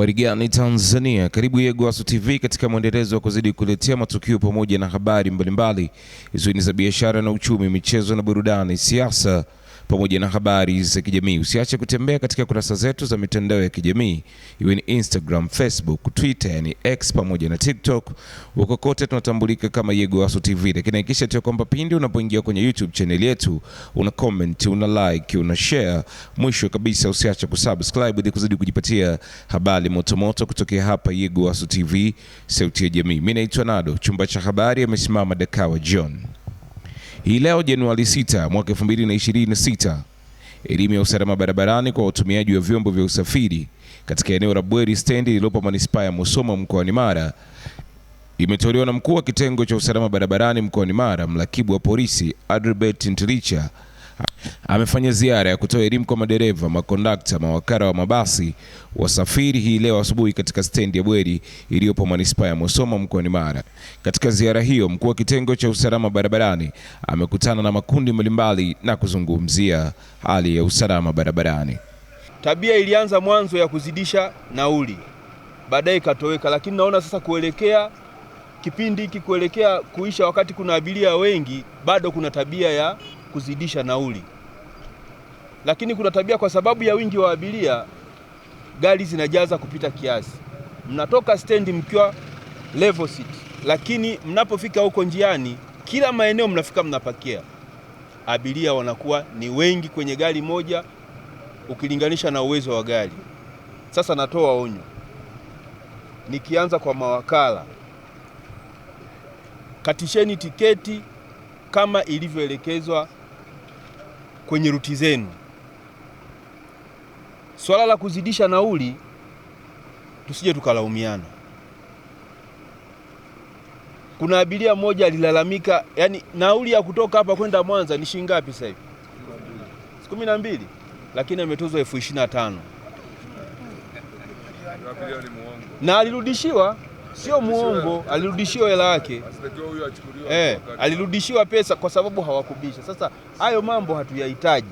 Habari gani Tanzania? Karibu Yegowasu TV katika mwendelezo wa kuzidi kuletea matukio pamoja na habari mbalimbali hizo ni za biashara na uchumi, michezo na burudani, siasa pamoja na habari za kijamii. Usiache kutembea katika kurasa zetu za mitandao ya kijamii, iwe ni Instagram, Facebook, Twitter, ni X pamoja na TikTok. Huko kote tunatambulika kama Yegowasu TV. Lakini hakikisha tu kwamba pindi unapoingia kwenye YouTube channel yetu, una comment, una like, una share. Mwisho kabisa usiache kusubscribe ili kuzidi kujipatia habari moto kutokea hapa Yegowasu TV, sauti ya jamii. Mimi naitwa Nado, chumba cha habari amesimama Dakawa John. Hii leo Januari 6 mwaka 2026, elimu ya usalama barabarani kwa watumiaji wa vyombo vya usafiri katika eneo la Bweri stendi lililopo manispaa ya Musoma mkoani Mara imetolewa na mkuu wa kitengo cha usalama barabarani mkoani Mara, mrakibu wa polisi Adalbert Ntilicha. Amefanya ziara ya kutoa elimu kwa madereva, makondakta, mawakala wa mabasi, wasafiri hii leo asubuhi katika stendi ya Bweri iliyopo manispaa ya Musoma mkoani Mara. Katika ziara hiyo, mkuu wa kitengo cha usalama barabarani amekutana na makundi mbalimbali na kuzungumzia hali ya usalama barabarani. Tabia ilianza mwanzo ya kuzidisha nauli, baadaye ikatoweka, lakini naona sasa kuelekea kipindi hiki kuelekea kuisha, wakati kuna abiria wengi, bado kuna tabia ya kuzidisha nauli. Lakini kuna tabia, kwa sababu ya wingi wa abiria, gari zinajaza kupita kiasi. Mnatoka stendi mkiwa level seat, lakini mnapofika huko njiani, kila maeneo mnafika mnapakia. Abiria wanakuwa ni wengi kwenye gari moja ukilinganisha na uwezo wa gari. Sasa natoa onyo, nikianza kwa mawakala, katisheni tiketi kama ilivyoelekezwa kwenye ruti zenu. Swala la kuzidisha nauli tusije tukalaumiana. Kuna abiria mmoja alilalamika, yani nauli ya kutoka hapa kwenda Mwanza ni shilingi ngapi sasa hivi? 12, lakini ametozwa 25,000. Na alirudishiwa, sio muongo, alirudishiwa hela yake. Alirudishiwa pesa kwa sababu hawakubisha. Sasa hayo mambo hatuyahitaji.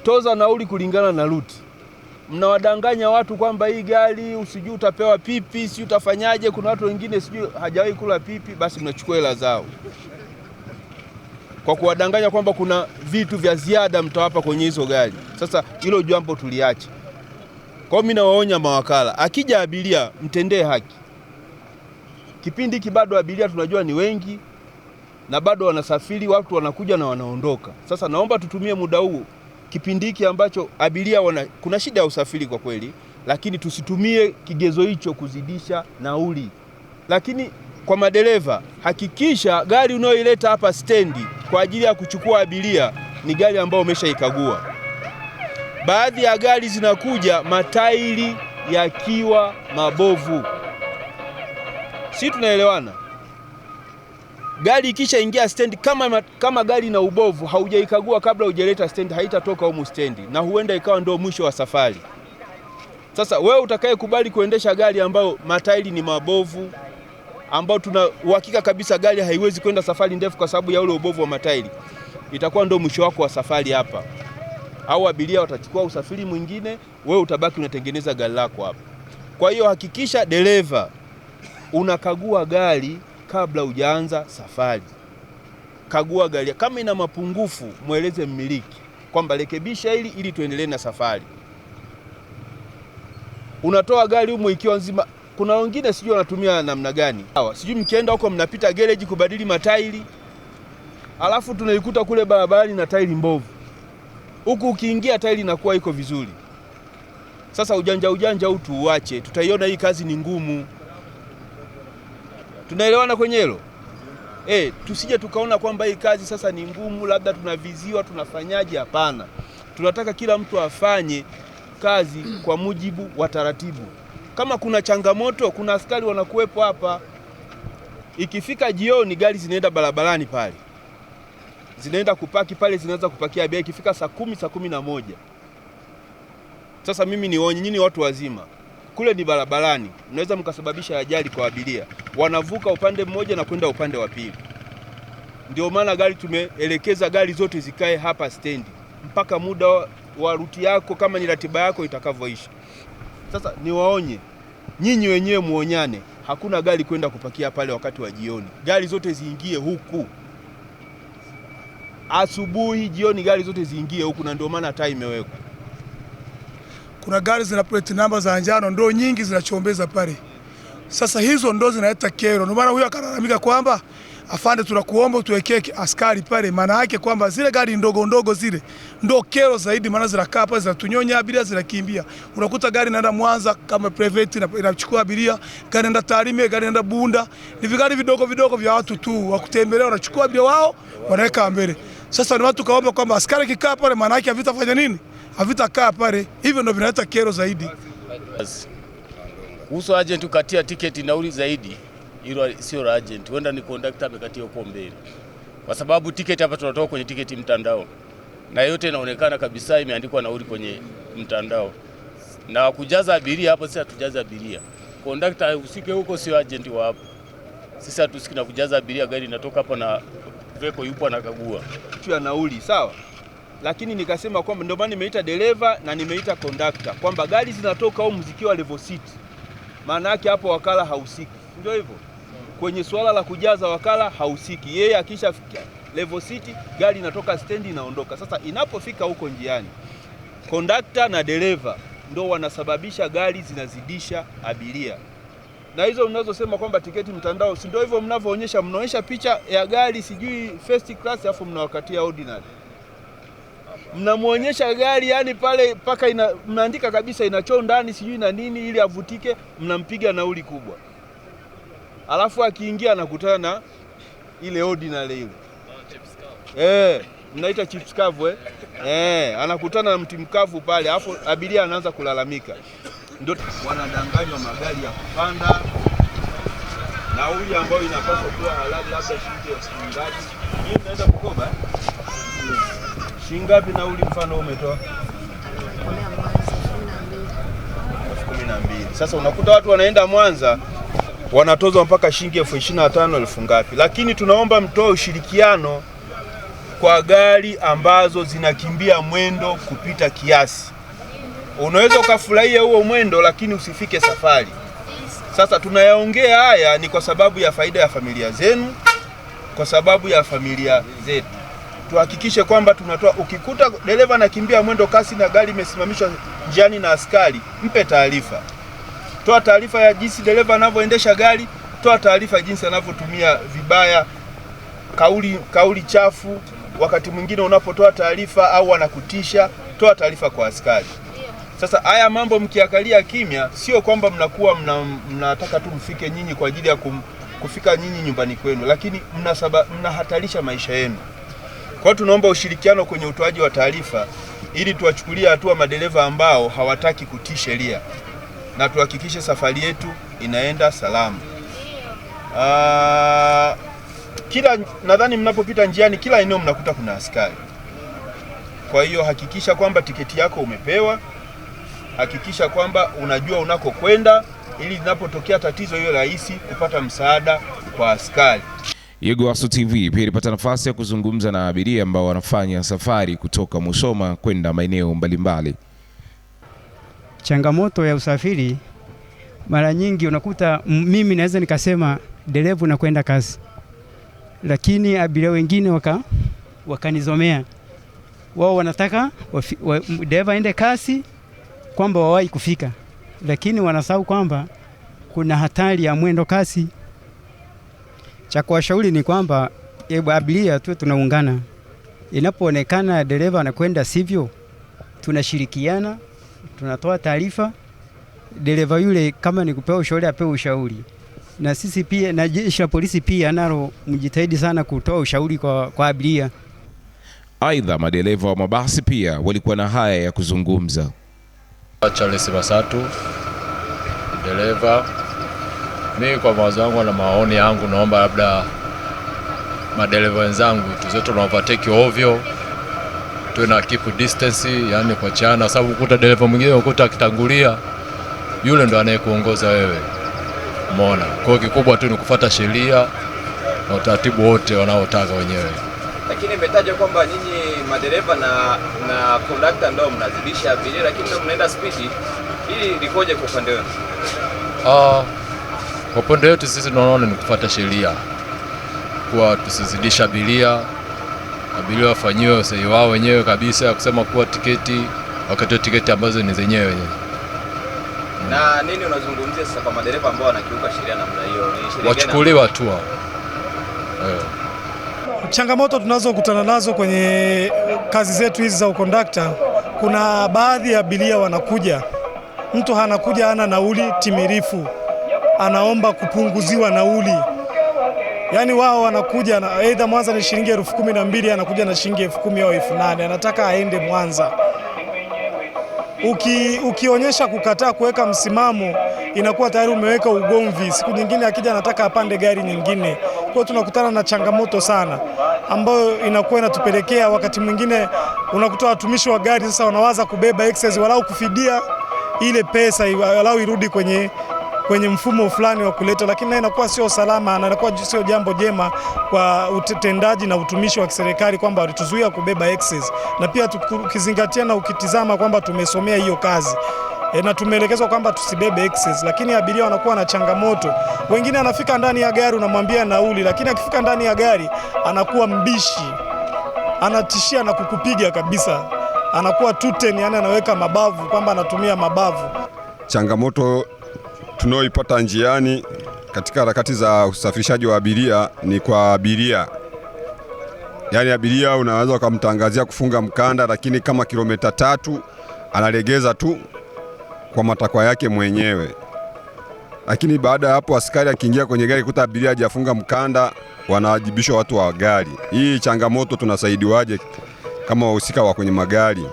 Toza nauli kulingana na ruti. Mnawadanganya watu kwamba hii gari usijui utapewa pipi, si utafanyaje. Kuna watu wengine sijui hajawahi kula pipi, basi mnachukua hela zao kwa kuwadanganya kwamba kuna vitu vya ziada mtawapa kwenye hizo gari. Sasa hilo jambo tuliache. Kwa mimi nawaonya mawakala, akija abiria mtendee haki. Kipindi hiki bado abiria tunajua ni wengi na bado wanasafiri, watu wanakuja na wanaondoka. Sasa naomba tutumie muda huu, kipindi hiki ambacho abiria kuna shida ya usafiri kwa kweli, lakini tusitumie kigezo hicho kuzidisha nauli. Lakini kwa madereva, hakikisha gari unayoileta hapa stendi kwa ajili ya kuchukua abiria ni gari ambayo umeshaikagua. Baadhi ya gari zinakuja matairi yakiwa mabovu. Si tunaelewana? Gari ikisha ingia stendi, kama gari na ubovu, haujaikagua kabla hujaleta stendi, haitatoka humu stendi na huenda ikawa ndio mwisho wa safari. Sasa wewe utakayekubali kuendesha gari ambayo matairi ni mabovu, ambao tuna uhakika kabisa gari haiwezi kwenda safari ndefu kwa sababu ya ule ubovu wa matairi, itakuwa ndio mwisho wako wa safari hapa. Au abiria watachukua usafiri mwingine, wewe utabaki unatengeneza gari lako hapa. Kwa hiyo hakikisha dereva unakagua gari kabla hujaanza safari. Kagua gari, kama ina mapungufu mueleze mmiliki kwamba rekebisha hili ili tuendelee na safari. Unatoa gari humo ikiwa nzima. Kuna wengine sijui wanatumia namna gani. Sijui mkienda huko mnapita garage kubadili matairi, alafu tunaikuta kule barabarani na tairi mbovu. Huku ukiingia tairi inakuwa iko vizuri. Sasa ujanja huu tuuache, tutaiona hii kazi ni ngumu. Tunaelewana kwenye hilo? Tusije tukaona kwamba hii kazi sasa ni ngumu, labda tunaviziwa, tunafanyaje. Hapana. Tunataka kila mtu afanye kazi kwa mujibu wa taratibu. Kama kuna changamoto, kuna askari wanakuwepo hapa. Ikifika jioni gari zinaenda barabarani pale, zinaenda kupaki pale, zinaanza kupakia abiria ikifika saa 10, saa 11. Sasa mimi niwaonye nyinyi watu wazima, kule ni barabarani, mnaweza mkasababisha ajali kwa abiria. Wanavuka upande mmoja na kwenda upande wa pili. Ndio maana gari tumeelekeza gari zote zikae hapa stendi mpaka muda wa ruti yako, kama ni ratiba yako itakavyoisha. Sasa niwaonye nyinyi wenyewe, muonyane, hakuna gari kwenda kupakia pale wakati wa jioni. Gari zote ziingie huku asubuhi, jioni, gari zote ziingie huku, na ndio maana taa imewekwa. Kuna gari zina plate namba za njano, ndo nyingi zinachombeza pale. Sasa hizo ndo zinaleta kero. Ndio maana huyo akalalamika kwamba afande, tunakuomba tuwekee askari pale. Maana yake kwamba zile gari ndogo ndogo zile ndo kero zaidi, maana zinakaa pale zinatunyonya abiria, zinakimbia. Unakuta gari inaenda Mwanza kama private inachukua abiria, gari inaenda Tarime, gari inaenda Bunda. Ni vigari vidogo vidogo vya watu tu wa kutembelea, wanachukua abiria wao wanaweka mbele. Sasa ni watu kaomba kwamba askari kikaa pale, maana yake havitafanya nini? Havitakaa pale. Hivyo ndio vinaleta kero zaidi. Uso agent ukatia tiketi nauli zaidi, hilo sio agent, wenda ni conductor amekatia huko mbele. Kwa sababu tiketi hapa tunatoka kwenye tiketi mtandao, na yote inaonekana kabisa imeandikwa nauli kwenye mtandao. Na kujaza abiria hapo, sisi hatujaza abiria. Conductor usike huko, sio agent wa hapo. Sisi hatusiki na kujaza abiria, gari inatoka hapa na veko yupo anakagua. Kitu ya nauli sawa. Lakini nikasema kwamba ndio maana nimeita dereva na nimeita conductor kwamba gari zinatoka au mzikiwa level city. Maana yake hapo wakala hausiki. Ndio hivyo. Kwenye swala la kujaza wakala hausiki. Yeye akishafikia level city, gari inatoka stendi inaondoka. Sasa inapofika huko njiani, conductor na dereva ndio wanasababisha gari zinazidisha abiria. Na hizo mnazosema kwamba tiketi mtandao, si ndio hivyo mnavyoonyesha, mnaonyesha picha ya gari sijui first class afu mnawakatia ordinary. Mnamuonyesha gari yani pale paka mnaandika kabisa ina choo ndani sijui na nini ili avutike, mnampiga nauli kubwa. Alafu akiingia anakutana na ile ordinary ile. Mnaita chips kavu anakutana na mti mkavu pale, alafu abiria anaanza kulalamika. Ndio wanadanganywa magari ya kupanda. Nauli ambayo inapaswa kuwa halali labda shilingi ngapi? Mimi naenda Bukoba. Shilingi ngapi nauli mfano umetoa? 12. Sasa unakuta watu wanaenda Mwanza wanatozwa mpaka shilingi 25,000 ngapi. Lakini tunaomba mtoe ushirikiano kwa gari ambazo zinakimbia mwendo kupita kiasi. Unaweza ukafurahia huo mwendo lakini usifike safari. Sasa tunayaongea haya ni kwa sababu ya faida ya familia zenu, kwa sababu ya familia zetu. Tuhakikishe kwamba tunatoa, ukikuta dereva anakimbia mwendo kasi na gari imesimamishwa njiani na askari, mpe taarifa. Toa taarifa ya jinsi dereva anavyoendesha gari, toa taarifa jinsi anavyotumia vibaya kauli chafu. Wakati mwingine unapotoa taarifa au wanakutisha, toa taarifa kwa askari. Sasa haya mambo mkiangalia kimya, sio kwamba mnakuwa mnataka tu mfike nyinyi kwa ajili ya kufika nyinyi nyumbani kwenu, lakini mnahatarisha maisha yenu. Kwa hiyo tunaomba ushirikiano kwenye utoaji wa taarifa ili tuwachukulie hatua madereva ambao hawataki kutii sheria na tuhakikishe safari yetu inaenda salama. Nadhani mnapopita njiani kila eneo mnakuta kuna askari. Kwa hiyo hakikisha kwamba tiketi yako umepewa, hakikisha kwamba unajua unakokwenda ili linapotokea tatizo hiyo rahisi kupata msaada kwa askari. Yegowasu TV pia ilipata nafasi ya kuzungumza na abiria ambao wanafanya safari kutoka Musoma kwenda maeneo mbalimbali. Changamoto ya usafiri mara nyingi unakuta, mimi naweza nikasema dereva nakwenda kasi, lakini abiria wengine wakanizomea. Wao wanataka dereva aende kasi kwamba wawahi kufika, lakini wanasahau kwamba kuna hatari ya mwendo kasi. Cha kuwashauri ni kwamba abiria tu tunaungana. Inapoonekana dereva anakwenda sivyo, tunashirikiana, tunatoa taarifa. Dereva yule kama ni kupewa ushauri apewe ushauri. Na sisi pia na jeshi la polisi pia nalo mjitahidi sana kutoa ushauri kwa abiria. Aidha, madereva wa mabasi pia walikuwa na haya ya kuzungumza. Charles Masatu, dereva. Mimi kwa mawazo yangu na maoni yangu naomba labda madereva wenzangu tuzote tunaovateki ovyo, tuwe na keep distance, yani kwa chana, sababu ukuta dereva mwingine ukuta akitangulia yule ndo anayekuongoza wewe. Umeona? Kwa hiyo kikubwa tu ni kufuata sheria na utaratibu wote wanaotaka wenyewe. Lakini imetaja kwamba nyinyi madereva na conductor ndio mnazidisha abiria, lakini ndio mnaenda spidi. Hili likoje kwa upande wenu? Kwa upande wetu sisi tunaona ni kufuata sheria, kwa tusizidisha abiria wafanyiwe usahihi wao wenyewe kabisa, kusema kuwa tiketi wakati tiketi ambazo ni zenyewe wenyewe. Na nini unazungumzia sasa kwa madereva ambao wanakiuka sheria namna hiyo? Ni sheria wachukuliwe hatua. Changamoto tunazokutana nazo kwenye kazi zetu hizi za ukondakta, kuna baadhi ya abiria wanakuja, mtu anakuja hana nauli timirifu, anaomba kupunguziwa nauli. Yaani wao wanakuja na aidha Mwanza ni shilingi 12,000, anakuja na shilingi 10,000 au 8,000, anataka aende Mwanza. Ukionyesha kukataa kuweka msimamo, inakuwa tayari umeweka ugomvi. Siku nyingine akija anataka apande gari nyingine. Kwa hiyo tunakutana na changamoto sana ambayo inakuwa inatupelekea wakati mwingine unakuta watumishi wa gari sasa wanawaza kubeba excess walau kufidia ile pesa walau irudi kwenye mfumo fulani wa kuleta, lakini inakuwa sio salama na inakuwa sio jambo jema kwa utendaji na utumishi wa kiserikali kwamba walituzuia kubeba excess. Na pia tukizingatia na ukitizama kwamba tumesomea hiyo kazi na tumeelekezwa kwamba tusibebe excess, lakini abiria wanakuwa na changamoto. Wengine anafika ndani ya gari unamwambia nauli, lakini akifika ndani ya gari anakuwa mbishi, anatishia na kukupiga kabisa, anakuwa tuten, yani anaweka mabavu kwamba anatumia mabavu. Changamoto tunaoipata njiani katika harakati za usafirishaji wa abiria ni kwa abiria. Yaani abiria unaweza kumtangazia kufunga mkanda, lakini kama kilomita 3 analegeza tu kwa matakwa yake mwenyewe. Lakini baada ya hapo askari akiingia kwenye gari kuta abiria hajafunga mkanda, wanawajibishwa watu wa gari. Hii changamoto tunasaidiwaje kama wahusika wa kwenye magari?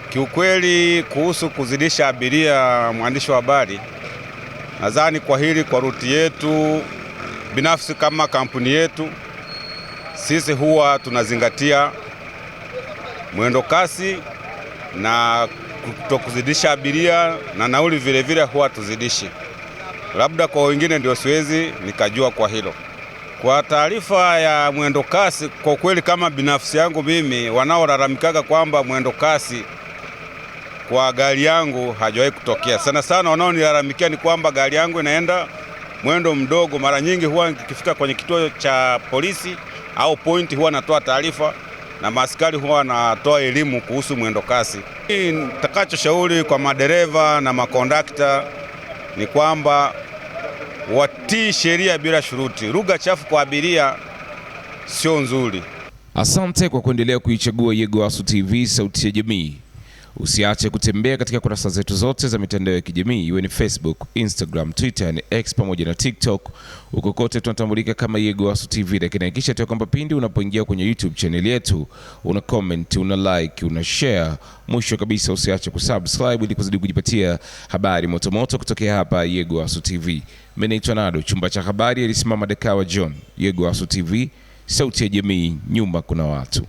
Kiukweli kuhusu kuzidisha abiria, mwandishi wa habari, nadhani kwa hili, kwa ruti yetu binafsi kama kampuni yetu, sisi huwa tunazingatia mwendo kasi na kutokuzidisha abiria, na nauli vile vile huwa tuzidishi. Labda kwa wengine ndio siwezi nikajua kwa hilo. Kwa taarifa ya mwendo kasi, kwa kweli kama binafsi yangu mimi, wanaolalamikaga kwamba mwendo kasi kwa gari yangu hajawahi kutokea. Sana sana wanaonilalamikia ni kwamba gari yangu inaenda mwendo mdogo. Mara nyingi huwa nikifika kwenye kituo cha polisi au point huwa natoa taarifa na maaskari huwa natoa elimu kuhusu mwendo kasi. Nitakachoshauri kwa madereva na makondakta ni kwamba watii sheria bila shuruti. Lugha chafu kwa abiria sio nzuri. Asante kwa kuendelea kuichagua Yegowasu TV, sauti ya jamii. Usiache kutembea katika kurasa zetu zote za mitandao ya kijamii, iwe ni Facebook, Instagram, Twitter na X pamoja na TikTok. Huko kote tunatambulika kama Yegowasu TV, lakini hakikisha tu kwamba pindi unapoingia kwenye YouTube channel yetu una comment, una like, una share. Mwisho kabisa usiache kusubscribe ili kuzidi kujipatia habari motomoto kutokea hapa Yegowasu TV. Mimi naitwa Nado, chumba cha habari alisimama Dekawa John. Yegowasu TV, sauti ya jamii, nyuma kuna watu.